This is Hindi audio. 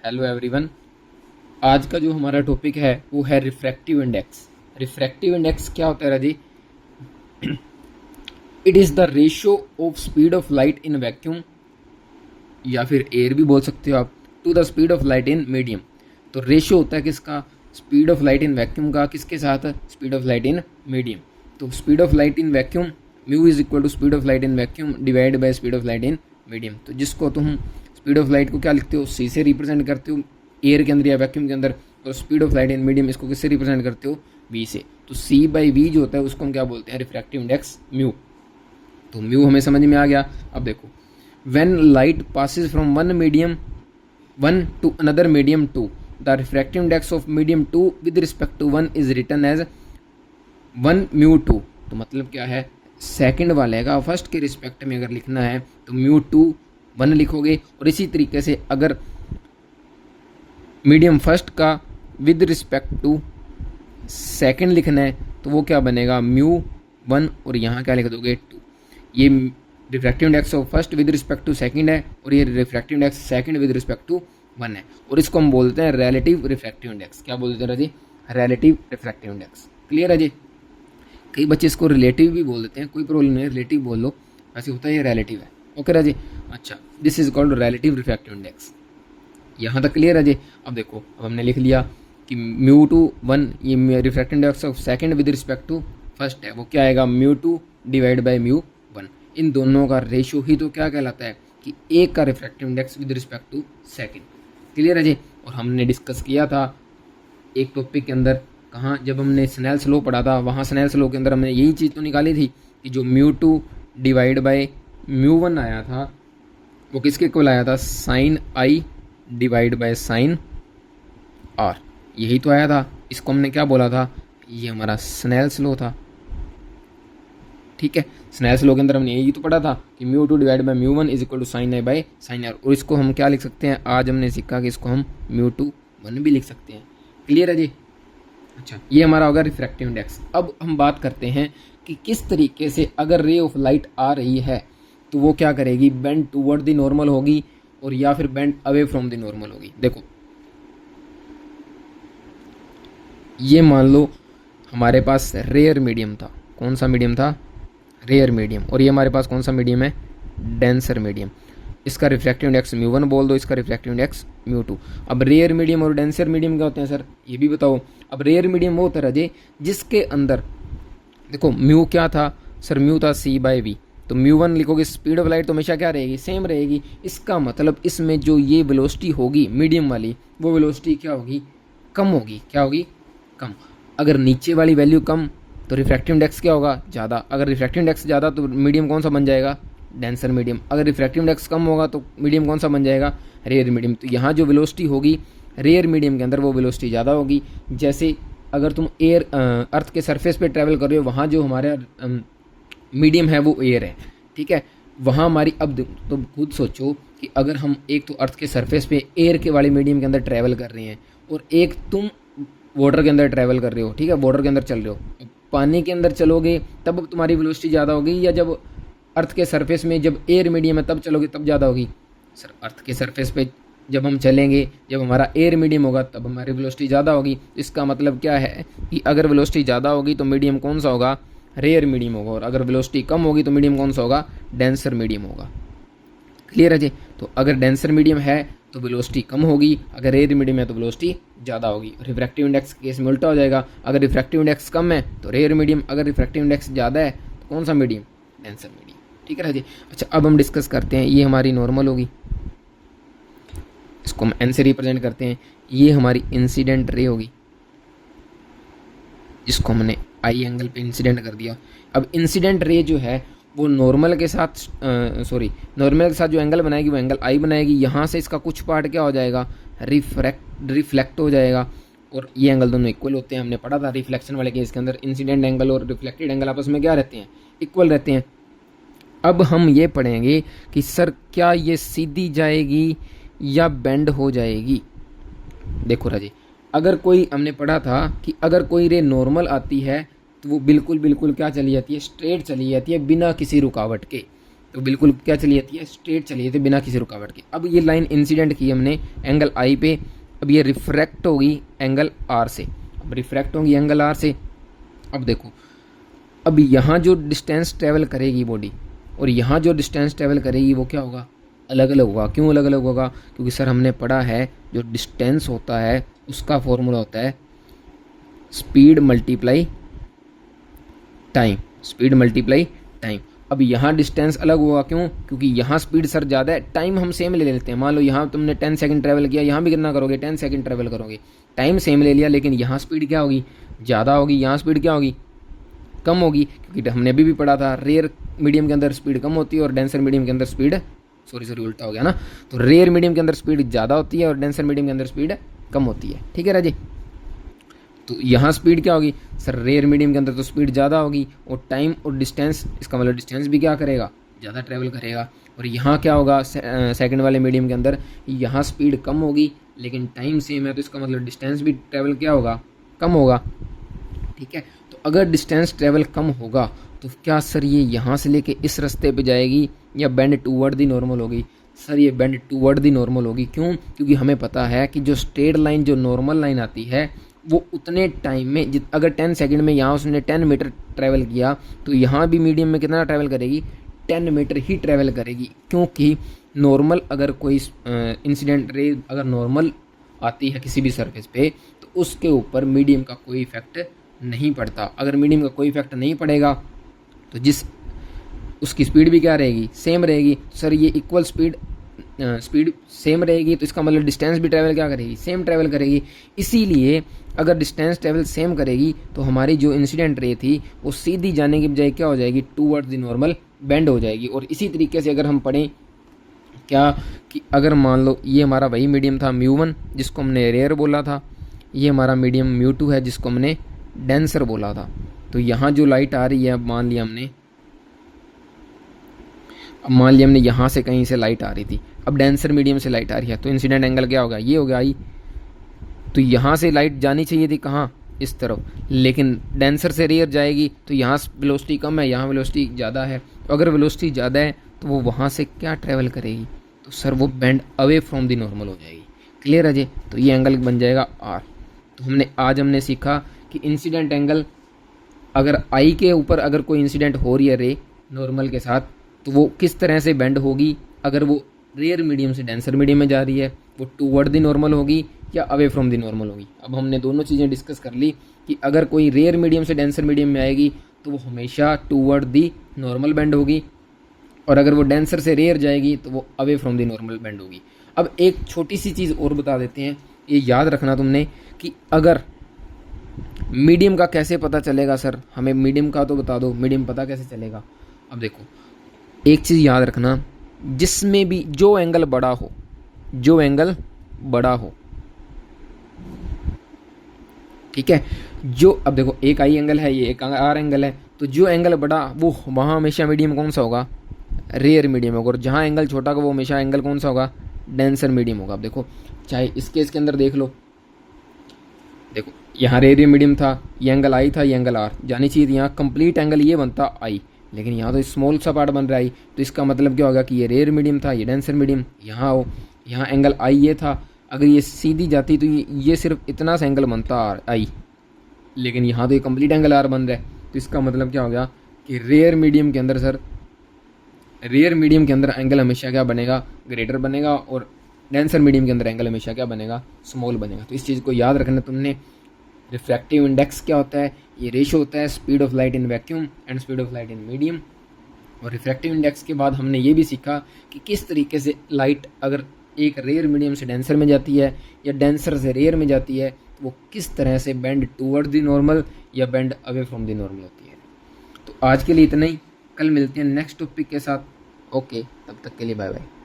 Hello everyone. आज का जो हमारा टॉपिक है वो है रिफ्रैक्टिव इंडेक्स। रिफ्रैक्टिव इंडेक्स क्या होता है राजी? It is the ratio of speed of light in vacuum, या फिर एयर भी बोल सकते हो आप, to the speed of light in medium. तो रेशियो होता है किसका? Speed of light in vacuum का किसके साथ? Speed of light in medium. तो speed of light in vacuum mu is equal to speed of light in vacuum divide by speed of light in medium. तो जिसको तुम स्पीड ऑफ लाइट को क्या लिखते हो? सी से रिप्रेजेंट करते हो एयर के अंदर या वैक्यूम के अंदर, और speed of light in medium इसको किससे रिप्रेजेंट करते हो? वी से। तो सी बाई वी जो होता है उसको हम क्या बोलते हैं? Refractive index mu. तो म्यू हमें समझ में आ गया। अब देखो, when light passes from one to another medium two, the refractive index of medium two with respect to one is written as one mu two. तो मतलब क्या है? सेकंड वाले का फर्स्ट के रिस्पेक्ट में अगर लिखना है तो म्यू टू वन लिखोगे, और इसी तरीके से अगर मीडियम फर्स्ट का विद रिस्पेक्ट टू सेकंड लिखना है तो वो क्या बनेगा? म्यू वन, और यहाँ क्या लिख दोगे? टू। ये refractive index of first with respect to second है, और ये refractive index second with respect to one है, और इसको हम बोलते हैं रिलेटिव रिफ्रैक्टिव इंडेक्स। क्या बोलते हैं राजी? Relative refractive index. क्लियर है जी? कई बच्चे इसको रिलेटिव भी बोल देते हैं, कोई प्रॉब्लम नहीं, रिलेटिव बोल लो, वैसे होता है ये रिलेटिव है। ओके राजी? अच्छा, this is called relative refractive index. यहाँ तक क्लियर है जी? अब देखो, अब हमने लिख लिया कि म्यू टू वन, ये refractive index of second with respect to first है, वो क्या आएगा? Mu two divide by mu one. इन दोनों का रेशियो ही तो क्या कहलाता है? कि एक का refractive index with respect to second. Clear है जी? और हमने डिस्कस किया था एक टॉपिक के अंदर, कहाँ? जब हमने स्नेल्स लॉ पढ़ा था, वहाँ स्नेल्स लॉ के अंदर हमने यही चीज़ तो निकाली थी कि जो mu two divide by mu one आया था वो किसके इक्वल आया था? Sine i divide by sine r. यही तो आया था। इसको हमने क्या बोला था? ये हमारा स्नेल्स लॉ था। ठीक है, स्नेल्स लॉ के अंदर हमने यही तो पढ़ा था कि mu two divide by mu one is equal to sine i by sine r, और इसको हम क्या लिख सकते हैं? आज हमने सीखा कि इसको हम म्यू टू वन भी लिख सकते हैं। क्लियर है जी? अच्छा, ये हमारा होगा रिफ्रैक्टिव इंडेक्स। अब हम बात करते हैं कि किस तरीके से अगर रे ऑफ लाइट आ रही है तो वो क्या करेगी? बेंड टूवर्ड द नॉर्मल होगी, और या फिर bend away from the normal होगी। देखो, ये मान लो हमारे पास रेयर मीडियम था। कौन सा मीडियम था? Rare medium. और ये हमारे पास कौन सा मीडियम है? Denser medium. इसका रिफ्रैक्टिव इंडेक्स म्यू वन बोल दो, इसका रिफ्रैक्टिव इंडेक्स म्यू टू। अब रेयर मीडियम और डेंसर मीडियम क्या होते हैं सर? ये भी बताओ। अब रेयर मीडियम वो होता है राजे जिसके अंदर, देखो म्यू क्या था सर? म्यू था सी बाय वी। तो म्यू वन लिखोगे, स्पीड ऑफ लाइट तो हमेशा क्या रहेगी? सेम रहेगी। इसका मतलब इसमें जो ये वेलोसिटी होगी मीडियम वाली, वो वेलोसिटी क्या होगी? कम होगी। क्या होगी? कम। अगर नीचे वाली वैल्यू कम तो रिफ्रैक्टिव इंडेक्स क्या होगा? ज़्यादा। अगर रिफ्रैक्टिव इंडेक्स ज़्यादा तो मीडियम कौन सा बन जाएगा? Denser medium. अगर रिफ्रैक्टिव इंडेक्स कम होगा तो मीडियम कौन सा बन जाएगा? Rare medium. तो यहाँ जो वेलोसिटी होगी रेयर मीडियम के अंदर वो वेलोसिटी ज़्यादा होगी। जैसे अगर तुम अर्थ के सरफेस पे ट्रैवल कर रहे हो, वहाँ जो हमारा मीडियम है वो एयर है। ठीक है, वहाँ हमारी, अब तो खुद सोचो कि अगर हम एक तो अर्थ के सरफेस पे एयर के वाले मीडियम के अंदर ट्रैवल कर रहे हैं, और एक तुम वाटर के अंदर ट्रैवल कर रहे हो, ठीक है, वाटर के अंदर चल रहे हो, पानी के अंदर चलोगे तब तुम्हारी वेलोसिटी ज़्यादा होगी, या जब अर्थ के सरफेस में जब एयर मीडियम है तब चलोगे तब ज़्यादा होगी? सर, अर्थ के सरफेस पे जब हम चलेंगे, जब हमारा एयर मीडियम होगा तब हमारी वेलोसिटी ज़्यादा होगी। इसका मतलब क्या है कि अगर वेलोसिटी ज़्यादा होगी तो मीडियम कौन सा होगा? रेयर मीडियम होगा, और अगर वेलोसिटी कम होगी तो मीडियम कौन सा होगा? डेंसर मीडियम होगा। क्लियर है जी? तो अगर डेंसर मीडियम है तो वेलोसिटी कम होगी, अगर रेयर मीडियम है तो वेलोसिटी ज़्यादा होगी। रिफ्रैक्टिव इंडेक्स केस में उल्टा हो जाएगा। अगर रिफ्रैक्टिव इंडेक्स कम है तो रेयर मीडियम, अगर रिफ्रैक्टिव इंडेक्स ज़्यादा है तो कौन सा मीडियम? Denser medium. ठीक है जी? अच्छा, अब हम डिस्कस करते हैं, ये हमारी नॉर्मल होगी, इसको हम एन से रिप्रेजेंट करते हैं। ये हमारी इंसिडेंट रे होगी, जिसको हमने आई एंगल पे इंसिडेंट कर दिया। अब इंसिडेंट रे जो है वो नॉर्मल के साथ नॉर्मल के साथ जो एंगल बनाएगी वो एंगल आई बनाएगी। यहाँ से इसका कुछ पार्ट क्या हो जाएगा? रिफ्लेक्ट हो जाएगा, और ये एंगल दोनों इक्वल होते हैं। हमने पढ़ा था रिफ्लेक्शन वाले केस के अंदर इंसिडेंट एंगल और रिफ्लेक्टेड एंगल आपस में क्या रहते हैं? इक्वल रहते हैं। अब हम ये पढ़ेंगे कि सर क्या ये सीधी जाएगी या बेंड हो जाएगी? देखो राजी, अगर कोई, हमने पढ़ा था कि अगर कोई रे नॉर्मल आती है तो वो बिल्कुल क्या चली जाती है? स्ट्रेट चली जाती है, बिना किसी रुकावट के। तो बिल्कुल क्या चली जाती है, स्ट्रेट चली जाती है बिना किसी रुकावट के। अब ये लाइन इंसिडेंट की हमने एंगल आई पे, अब ये रिफ्रैक्ट होगी एंगल आर से, अब रिफ्रैक्ट होगी एंगल आर से। अब देखो, अब यहाँ जो डिस्टेंस ट्रेवल करेगी बॉडी और यहाँ जो डिस्टेंस ट्रेवल करेगी वो क्या होगा, अलग अलग होगा। क्यों अलग अलग होगा, क्योंकि सर हमने पढ़ा है जो डिस्टेंस होता है उसका फॉर्मूला होता है speed multiply time, speed multiply time. अब यहाँ डिस्टेंस अलग होगा, क्यों, क्योंकि यहाँ स्पीड सर ज़्यादा है, टाइम हम सेम ले लेते हैं। मान लो यहाँ तुमने 10 सेकंड ट्रैवल किया, यहाँ भी कितना करोगे, 10 सेकंड ट्रैवल करोगे, टाइम सेम ले लिया, लेकिन यहाँ स्पीड क्या होगी, ज़्यादा होगी, यहाँ स्पीड क्या होगी, कम होगी। क्योंकि हमने अभी भी पढ़ा था रेयर मीडियम के अंदर स्पीड कम होती है और डेंसर मीडियम के अंदर स्पीड, सॉरी उल्टा हो गया ना, तो रेयर मीडियम के अंदर स्पीड ज़्यादा होती है और डेंसर मीडियम के अंदर स्पीड कम होती है। ठीक है राजी, तो यहाँ स्पीड क्या होगी सर, रेयर मीडियम के अंदर तो स्पीड ज़्यादा होगी और टाइम और डिस्टेंस, इसका मतलब डिस्टेंस भी क्या करेगा, ज़्यादा ट्रैवल करेगा। और यहाँ क्या होगा सेकंड वाले मीडियम के अंदर, यहाँ स्पीड कम होगी लेकिन टाइम सेम है, तो इसका मतलब डिस्टेंस भी ट्रैवल क्या होगा, कम होगा। ठीक है, तो अगर डिस्टेंस ट्रैवल कम होगा तो क्या सर ये यहाँ से लेके इस रास्ते पे जाएगी या बेंड टूवर्ड दी नॉर्मल होगी, सर ये बेंड टूवर्ड दी नॉर्मल होगी। क्यों, क्योंकि हमें पता है कि जो स्ट्रेट लाइन, जो नॉर्मल लाइन आती है वो उतने टाइम में, अगर 10 सेकंड में यहाँ उसने 10 मीटर ट्रैवल किया तो यहाँ भी मीडियम में कितना ट्रैवल करेगी, 10 मीटर ही ट्रैवल करेगी। क्योंकि नॉर्मल अगर कोई इंसिडेंट रे अगर नॉर्मल आती है किसी भी सरफेस पे तो उसके ऊपर मीडियम का कोई इफेक्ट नहीं पड़ता। अगर मीडियम का कोई इफेक्ट नहीं पड़ेगा तो जिस उसकी स्पीड भी क्या रहेगी, सेम रहेगी। सर ये इक्वल स्पीड सेम रहेगी तो इसका मतलब डिस्टेंस भी ट्रैवल क्या करेगी, सेम ट्रैवल करेगी। इसीलिए अगर डिस्टेंस ट्रैवल सेम करेगी तो हमारी जो इंसिडेंट रे थी वो सीधी जाने की बजाय क्या हो जाएगी, टूवर्ड्स द नॉर्मल बेंड हो जाएगी। और इसी तरीके से अगर हम पढ़ें क्या कि अगर मान लो ये हमारा वही मीडियम था μ1 जिसको हमने रेयर बोला था, ये हमारा मीडियम μ2 है जिसको हमने डेंसर बोला था। तो यहाँ जो लाइट आ रही है, अब मान लिया हमने यहाँ से कहीं से लाइट आ रही थी, अब डेंसर मीडियम से लाइट आ रही है तो इंसिडेंट एंगल क्या होगा, ये होगा आई। तो यहाँ से लाइट जानी चाहिए थी कहाँ, इस तरफ, लेकिन डेंसर से रेयर जाएगी तो यहाँ वेलोसिटी कम है, यहाँ वेलोसिटी ज़्यादा है। तो अगर वेलोसिटी ज़्यादा है तो वो वहाँ से क्या ट्रैवल करेगी, तो सर वो bend away from the normal हो जाएगी। क्लियर है जी, तो ये एंगल बन जाएगा आर। तो आज हमने सीखा कि इंसिडेंट एंगल अगर आई के ऊपर अगर कोई इंसिडेंट हो रही है रे नॉर्मल के साथ तो वो किस तरह से बेंड होगी, अगर वो रेयर मीडियम से डेंसर मीडियम में जा रही है वो टूवर्ड द नॉर्मल होगी या अवे फ्रॉम द नॉर्मल होगी। अब हमने दोनों चीज़ें डिस्कस कर ली कि अगर कोई रेयर मीडियम से डेंसर मीडियम में आएगी तो वो हमेशा टूवर्ड द नॉर्मल बेंड होगी और अगर वो डेंसर से रेयर जाएगी तो वो away from the normal bend होगी। अब एक छोटी सी चीज़ और बता देते हैं, ये याद रखना तुमने कि अगर मीडियम का कैसे पता चलेगा, सर हमें मीडियम का तो बता दो, मीडियम पता कैसे चलेगा। अब देखो एक चीज़ याद रखना, जिसमें भी जो एंगल बड़ा हो, जो एंगल बड़ा हो, ठीक है, जो अब देखो एक आई एंगल है, ये एक आर एंगल है, तो जो एंगल बड़ा वो वहाँ हमेशा मीडियम कौन सा होगा, रेयर मीडियम होगा। और जहाँ एंगल छोटा होगा वो हमेशा एंगल कौन सा होगा, डेंसर मीडियम होगा। अब देखो चाहे इस केस के अंदर देख लो, देखो यहाँ रेयर मीडियम था, ये एंगल आई था, ये एंगल आर, जानी चाहिए थी यहाँ कंप्लीट एंगल ये बनता आई, लेकिन यहाँ तो स्मॉल सा पार्ट बन रहा है। तो इसका मतलब क्या होगा कि ये रेयर मीडियम था, ये डेंसर मीडियम, यहाँ हो, यहाँ एंगल आई ये था, अगर ये सीधी जाती तो ये सिर्फ इतना सा एंगल बनता आर आई, लेकिन यहाँ तो ये कंप्लीट एंगल आर बन रहा है। तो इसका मतलब क्या हो गया कि रेयर मीडियम के अंदर सर, रेयर मीडियम के अंदर एंगल हमेशा क्या बनेगा, ग्रेटर बनेगा, और डेंसर मीडियम के अंदर एंगल हमेशा क्या बनेगा, स्मॉल बनेगा। तो इस चीज़ को याद रखना तुमने। रिफ्रैक्टिव इंडेक्स क्या होता है, ये रेशो होता है speed of light in vacuum and speed of light in medium. और रिफ्रैक्टिव इंडेक्स के बाद हमने ये भी सीखा कि किस तरीके से लाइट अगर एक रेयर मीडियम से डेंसर में जाती है या डेंसर से रेयर में जाती है तो वो किस तरह से बेंड टूवर्ड द नॉर्मल या bend away from the normal होती है। तो आज के लिए इतना ही, कल मिलते हैं नेक्स्ट टॉपिक के साथ। ओके, तब तक के लिए बाय बाय।